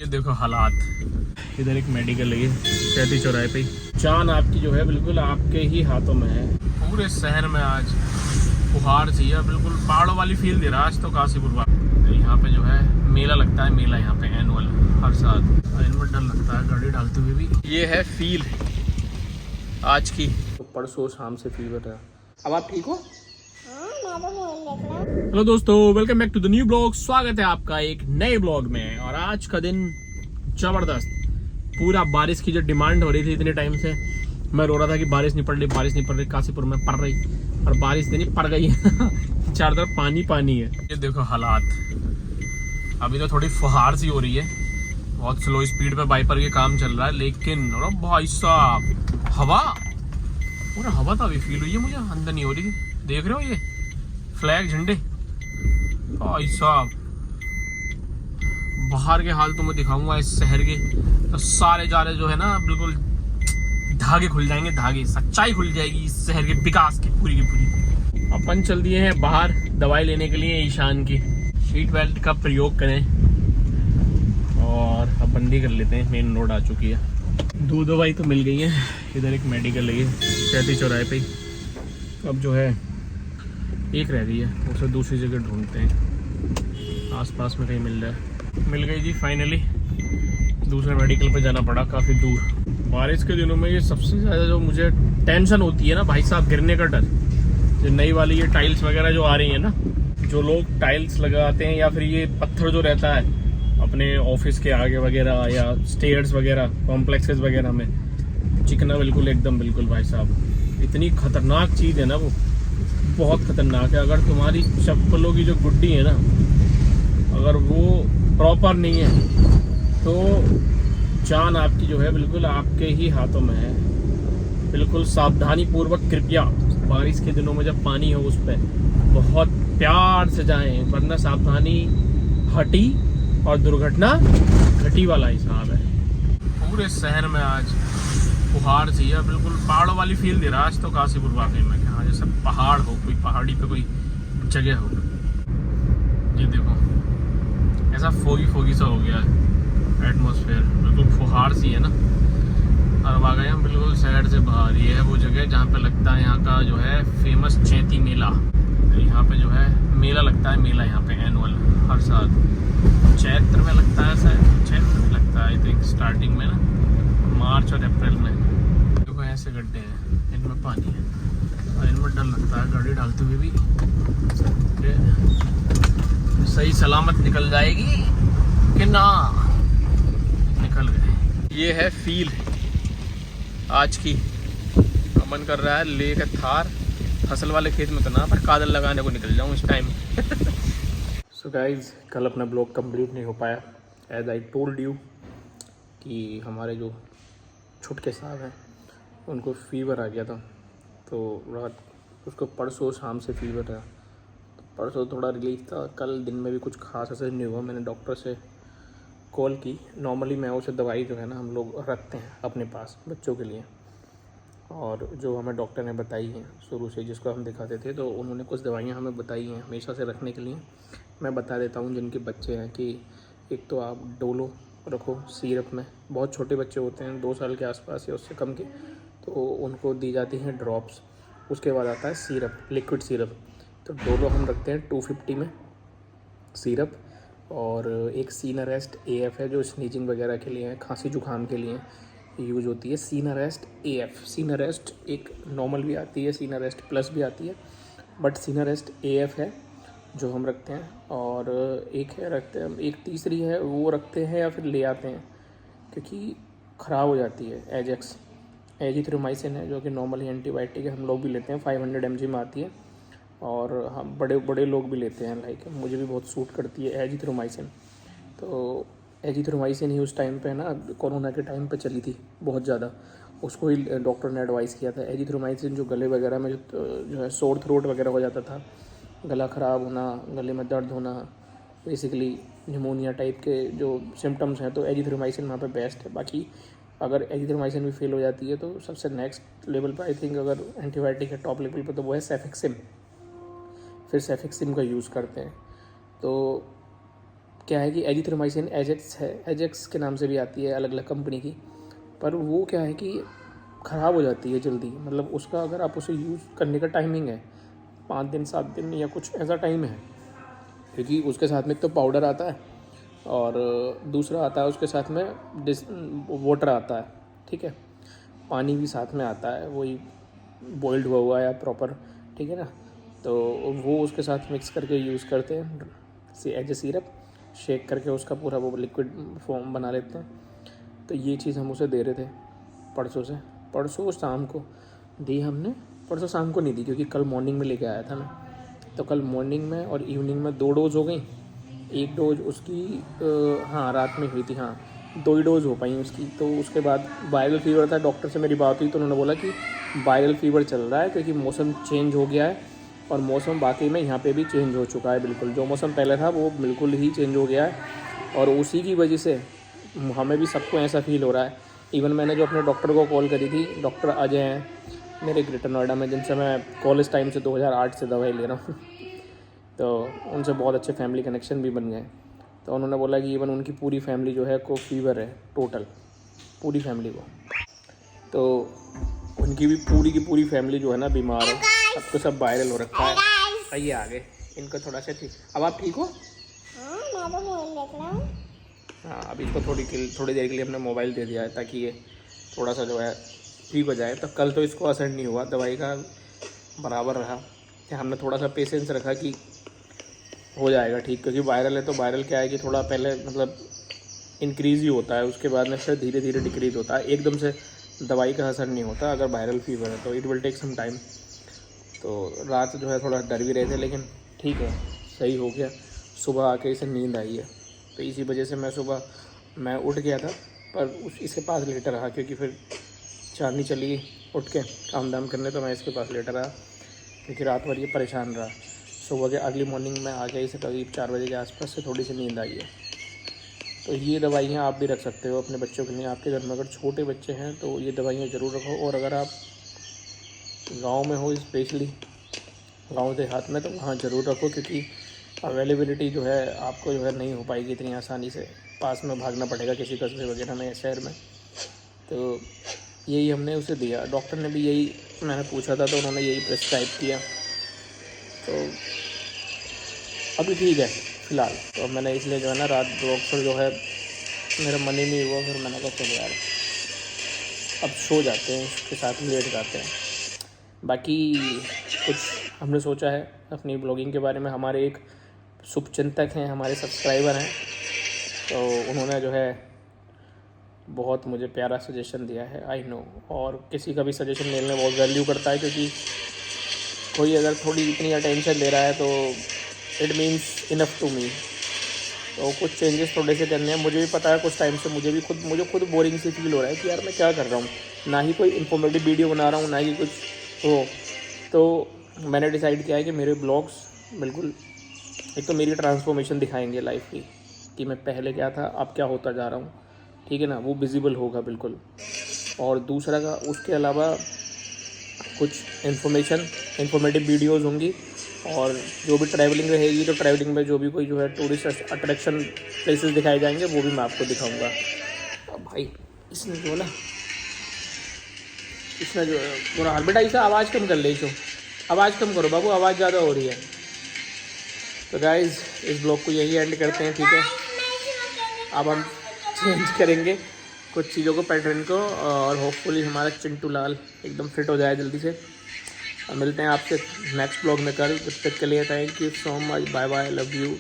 ये देखो हालात, इधर एक मेडिकल है चैती चौराहे पे। जान आपकी जो है बिल्कुल आपके ही हाथों में है। पूरे शहर में आज फुहार सी है, बिल्कुल पहाड़ों वाली फील दे रहा है आज तो काशीपुर वाला। यहाँ पे जो है मेला लगता है, मेला यहाँ पे एनुअल हर साल। इनमें डर लगता है गाड़ी डालते हुए भी। ये है फील आज की। तो परसों शाम से फीवर है। अब आप ठीक हो? हेलो दोस्तों, welcome back to the new blog. स्वागत है आपका एक नए ब्लॉग में। और आज का दिन जबरदस्त, पूरा बारिश की जो डिमांड हो रही थी इतने टाइम से। मैं रो रहा था कि बारिश नहीं पड़ रही, बारिश नहीं पड़ रही। काशीपुर में पड़ रही और बारिश नहीं पड़ गई। चार तरफ पानी पानी है। ये देखो हालात, अभी तो थोड़ी फुहार सी हो रही है, बहुत स्लो स्पीड पे वाइपर के काम चल रहा है। लेकिन अरे भाई साहब, हवा पूरा हवा तो अभी फील हुई है मुझे, अंदर नहीं हो रही थी। देख रहे हो ये फ्लैग झंडे, भाई साहब बाहर के हाल तो मैं दिखाऊंगा इस शहर के। तो सारे जारे जो है ना, बिल्कुल धागे खुल जाएंगे, धागे सच्चाई खुल जाएगी इस शहर के विकास की पूरी। अपन चल दिए हैं बाहर दवाई लेने के लिए ईशान की। सीट बेल्ट का प्रयोग करें और अब बंदी कर लेते हैं। मेन रोड आ चुकी है। दो दवाई तो मिल गई है। इधर एक मेडिकल है चैती चौराहे पे। अब जो है एक रह गई है, उसे दूसरी जगह ढूंढते हैं, आसपास में कहीं मिल जाए। मिल गई जी फाइनली। दूसरे मेडिकल पे जाना पड़ा काफ़ी दूर। बारिश के दिनों में ये सबसे ज़्यादा जो मुझे टेंशन होती है ना भाई साहब, गिरने का डर। जो नई वाली ये टाइल्स वगैरह जो आ रही है ना, जो लोग टाइल्स लगाते हैं या फिर ये पत्थर जो रहता है अपने ऑफिस के आगे वगैरह या स्टेयर्स वगैरह कॉम्प्लेक्सेस वगैरह में, चिकना बिल्कुल एकदम बिल्कुल भाई साहब, इतनी खतरनाक चीज़ है ना वो, बहुत खतरनाक है। अगर तुम्हारी चप्पलों की जो गुड्डी है ना, अगर वो प्रॉपर नहीं है तो जान आपकी जो है बिल्कुल आपके ही हाथों में है। बिल्कुल सावधानी पूर्वक कृपया बारिश के दिनों में जब पानी हो उस पर बहुत प्यार से जाएं, वरना सावधानी हटी और दुर्घटना घटी वाला हिसाब है। पूरे शहर में आज फुहार सी है, बिल्कुल पहाड़ों वाली फील दे रहा है आज तो काशीपुर वाकई में। हाँ, जैसे पहाड़ हो, कोई पहाड़ी पे कोई जगह हो। ये देखो ऐसा फोगी सा हो गया है एटमॉस्फेयर, बिल्कुल फुहार सी है ना। और आ गए हम बिल्कुल शहर से बाहर। ये है वो जगह जहाँ पे लगता है यहाँ का जो है फेमस चैती मेला। यहाँ पे जो है मेला लगता है, मेला यहाँ पे एनुअल हर साल चैत्र में लगता है, शायद चैत्र में लगता है आई थिंक, स्टार्टिंग में ना, मार्च और अप्रैल में। देखो ऐसे गड्ढे हैं, इनमें पानी है और इनमें डर लगता है गाड़ी डालते हुए भी सही सलामत निकल जाएगी कि ना। निकल गए। ये है फील आज की। मन कर रहा है ले के थार फसल वाले खेत में तो ना, पर कादल लगाने को निकल जाऊं इस टाइम। सो गाइज, कल अपना ब्लॉग कंप्लीट नहीं हो पाया। एज आई टोल्ड यू कि हमारे जो छुटके साहब हैं उनको फीवर आ गया था, तो रात उसको परसों शाम से फीवर था। तो परसों थोड़ा रिलीफ था, कल दिन में भी कुछ खास असर नहीं हुआ। मैंने डॉक्टर से कॉल की। नॉर्मली मैं उसे दवाई जो है ना हम लोग रखते हैं अपने पास बच्चों के लिए, और जो हमें डॉक्टर ने बताई हैं शुरू से, जिसको हम दिखाते थे, तो उन्होंने कुछ दवाइयाँ हमें बताई हैं हमेशा से रखने के लिए। मैं बता देता हूँ जिनके बच्चे हैं कि एक तो आप डोलो रखो सिरप में। बहुत छोटे बच्चे होते हैं 2 साल के आसपास या उससे कम के, तो उनको दी जाती हैं ड्रॉप्स। उसके बाद आता है सिरप, लिक्विड सिरप। तो डोलो हम रखते हैं 250 में सिरप। और एक सीनारेस्ट AF है जो स्नीजिंग वगैरह के लिए है, खांसी जुकाम के लिए यूज़ होती है। सीनारेस्ट AF, सीनारेस्ट एक नॉर्मल भी आती है, सीनारेस्ट प्लस भी आती है, बट सीनारेस्ट AF है जो हम रखते हैं। और एक है रखते हैं, एक तीसरी है वो रखते हैं या फिर ले आते हैं क्योंकि ख़राब हो जाती है। एजिथ्रोमाइसिन है जो कि नॉर्मली एंटीबायोटिक है, हम लोग भी लेते हैं, 500 mg में आती है। और हम बड़े लोग भी लेते हैं, लाइक मुझे भी बहुत सूट करती है एजिथ्रोमाइसिन। तो एजिथ्रोमाइसिन ही उस टाइम पे ना, कोरोना के टाइम पे चली थी बहुत ज़्यादा, उसको ही डॉक्टर ने एडवाइस किया था। एजिथ्रोमाइसिन जो गले वगैरह में जो है सोर थ्रोट वगैरह हो जाता था, गला ख़राब होना, गले में दर्द होना, बेसिकली निमोनिया टाइप के जो सिम्टम्स हैं, तो एजिथ्रोमाइसिन वहाँ पे बेस्ट है। बाकी अगर एजिथ्रोमाइसिन भी फेल हो जाती है तो सबसे नेक्स्ट लेवल पर आई थिंक अगर एंटीबायोटिक है टॉप लेवल पर, तो वो है सेफेक्सिम। फिर सेफेक्सिम का यूज़ करते हैं। तो क्या है कि एजिथ्रोमाइसिन एजेक्स है, एजेक्स के नाम से भी आती है अलग अलग कंपनी की, पर वो क्या है कि ख़राब हो जाती है जल्दी। मतलब उसका अगर आप उसे यूज़ करने का टाइमिंग है 5 दिन 7 दिन या कुछ ऐसा टाइम है, क्योंकि उसके साथ में एक तो पाउडर आता है और दूसरा आता है उसके साथ में वाटर आता है, ठीक है, पानी भी साथ में आता है, वही बॉइल्ड हुआ या प्रॉपर, ठीक है ना। तो वो उसके साथ मिक्स करके यूज़ करते हैं एज ए सिरप, शेक करके उसका पूरा वो लिक्विड फॉर्म बना लेते हैं। तो ये चीज़ हम उसे दे रहे थे परसों शाम को दी हमने, परसों शाम को नहीं दी क्योंकि कल मॉर्निंग में लेके आया था मैं। तो कल मॉर्निंग में और इवनिंग में 2 डोज हो गई। एक डोज उसकी हाँ रात में हुई थी, हाँ 2 ही डोज हो पाई उसकी। तो उसके बाद वायरल फीवर था, डॉक्टर से मेरी बात हुई तो उन्होंने बोला कि वायरल फीवर चल रहा है क्योंकि मौसम चेंज हो गया है, और मौसम वाकई में यहाँ पे भी चेंज हो चुका है बिल्कुल। जो मौसम पहले था वो बिल्कुल ही चेंज हो गया है, और उसी की वजह से हमें भी सबको ऐसा फील हो रहा है। इवन मैंने जो अपने डॉक्टर को कॉल करी थी, डॉक्टर अजय हैं मेरे ग्रेटर नोएडा में, जिनसे मैं कॉलेज टाइम से 2008 से दवाई ले रहा हूँ तो उनसे बहुत अच्छे फैमिली कनेक्शन भी बन गए। तो उन्होंने बोला कि इवन उनकी पूरी फैमिली जो है को फीवर है, टोटल पूरी फैमिली को। तो उनकी भी पूरी की पूरी फैमिली जो है ना बीमार है, सबको सब वायरल हो रखा है। आइए आगे, इनको थोड़ा सा ठीक। अब आप ठीक हो? हाँ, अब इसको थोड़ी देर के लिए हमने मोबाइल दे दिया है ताकि ये थोड़ा सा जो है ठीक हो जाए। तो कल तो इसको असर नहीं हुआ, दवाई का बराबर रहा। हमने थोड़ा सा पेशेंस रखा कि हो जाएगा ठीक, क्योंकि वायरल है तो वायरल क्या है कि थोड़ा पहले मतलब इंक्रीज़ ही होता है, उसके बाद में फिर धीरे धीरे डिक्रीज़ होता है, एकदम से दवाई का असर नहीं होता अगर वायरल फीवर है तो। It will take some time. तो रात जो है थोड़ा डर भी रहे थे, लेकिन ठीक है, सही हो गया। सुबह आके इसे नींद आई है, तो इसी वजह से मैं उठ गया था, पर इसके पास लेटा रहा क्योंकि फिर चांदनी चली उठ के काम दाम करने, तो मैं इसके पास लेटा रहा क्योंकि रात भर ये परेशान रहा। सुबह के अर्ली मॉर्निंग में आ गया, इसे करीब 4 बजे के आसपास से थोड़ी सी नींद आई है। तो ये दवाइयाँ आप भी रख सकते हो अपने बच्चों के लिए। आपके घर में अगर छोटे बच्चे हैं तो ये दवाइयाँ ज़रूर रखो। और अगर आप गांव में हो, स्पेशली गांव देहात में, तो वहाँ ज़रूर रखो, क्योंकि अवेलेबिलिटी जो है आपको जो है नहीं हो पाएगी इतनी आसानी से। पास में भागना पड़ेगा किसी कस्बे वगैरह में, शहर में। तो यही हमने उसे दिया। डॉक्टर ने भी यही, मैंने पूछा था तो उन्होंने यही प्रिस्क्राइब किया। तो अभी ठीक है फ़िलहाल। तो मैंने इसलिए जो है ना रात डॉक्टर जो है मेरा मन ही नहीं हुआ, फिर मैंने कहा चलो यार अब सो जाते हैं, उसके साथ लेट जाते हैं। बाकी कुछ हमने सोचा है अपनी ब्लॉगिंग के बारे में। हमारे एक शुभचिंतक हैं, हमारे सब्सक्राइबर हैं, तो उन्होंने जो है बहुत मुझे प्यारा सजेशन दिया है। आई नो, और किसी का भी सजेशन मिलने बहुत वैल्यू करता है, क्योंकि कोई अगर थोड़ी इतनी अटेंशन दे रहा है तो it means enough to me. तो कुछ चेंजेस थोड़े से करने हैं। मुझे भी पता है कुछ टाइम से मुझे खुद बोरिंग सी फील हो रहा है कि यार मैं क्या कर रहा हूँ, ना ही कोई इन्फॉर्मेटिव वीडियो बना रहा हूँ, ना ही कुछ हो। तो मैंने डिसाइड किया है कि मेरे ब्लॉग्स बिल्कुल एक तो मेरी ट्रांसफॉर्मेशन दिखाएंगे लाइफ की, कि मैं पहले क्या था अब क्या होता जा रहा हूँ, ठीक है ना, वो विजिबल होगा बिल्कुल। और दूसरा का उसके अलावा कुछ इन्फॉर्मेटिव वीडियोज़ होंगी, और जो भी ट्रैवलिंग रहेगी तो ट्रैवलिंग में जो भी कोई जो है टूरिस्ट अट्रैक्शन प्लेसेस दिखाए जाएंगे वो भी मैं आपको दिखाऊंगा। अब भाई इसने जो पूरा हर बेटा इसे आवाज़ कम कर ले, इसो आवाज़ कम करो बाबू, आवाज़ ज़्यादा हो रही है। तो गाइज़ इस ब्लॉग को यही एंड करते हैं, ठीक है। अब हम चेंज करेंगे कुछ चीज़ों को, पैटर्न को, और होपफुली हमारा चिंटू लाल एकदम फिट हो जाए जल्दी से। मिलते हैं आपसे नेक्स्ट ब्लॉग में कल। जब तक के लिए thank you so much, bye bye, love you.